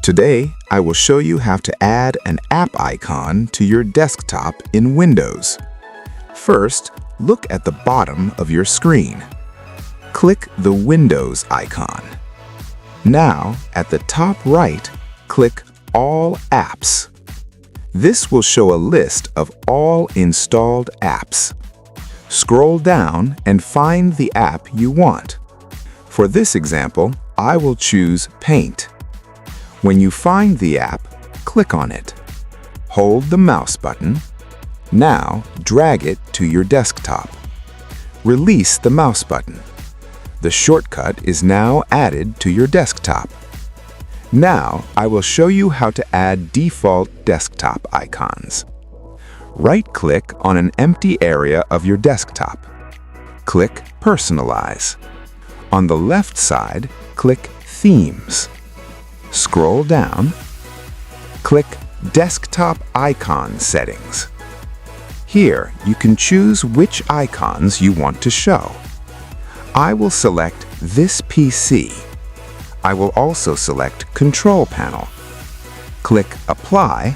Today, I will show you how to add an app icon to your desktop in Windows. First, look at the bottom of your screen. Click the Windows icon. Now, at the top right, click All Apps. This will show a list of all installed apps. Scroll down and find the app you want. For this example, I will choose Paint. When you find the app, click on it. Hold the mouse button. Now, drag it to your desktop. Release the mouse button. The shortcut is now added to your desktop. Now, I will show you how to add default desktop icons. Right-click on an empty area of your desktop. Click Personalize. On the left side, click Themes. Scroll down. Click Desktop Icon Settings. Here, you can choose which icons you want to show. I will select this PC. I will also select Control Panel. Click Apply,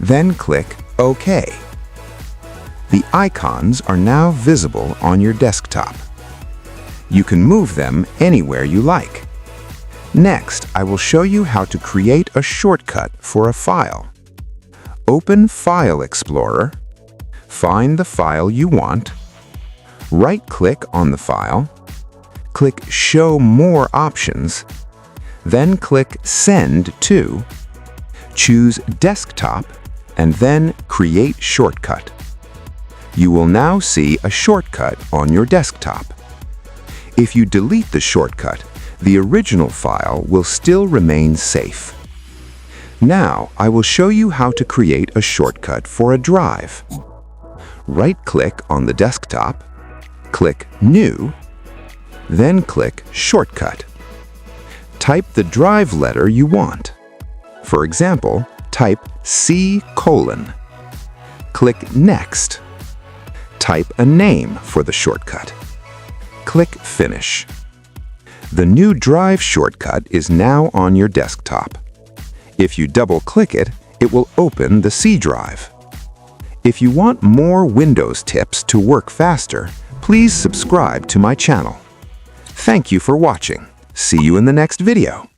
then click OK. The icons are now visible on your desktop. You can move them anywhere you like. Next, I will show you how to create a shortcut for a file. Open File Explorer, find the file you want, right-click on the file, click Show More Options, then click Send to, choose Desktop, and then Create Shortcut. You will now see a shortcut on your desktop. If you delete the shortcut, the original file will still remain safe. Now, I will show you how to create a shortcut for a drive. Right-click on the desktop, click New, then click Shortcut. Type the drive letter you want. For example, type C:. Click Next. Type a name for the shortcut. Click Finish. The new drive shortcut is now on your desktop. If you double-click it, it will open the C drive. If you want more Windows tips to work faster, please subscribe to my channel. Thank you for watching. See you in the next video.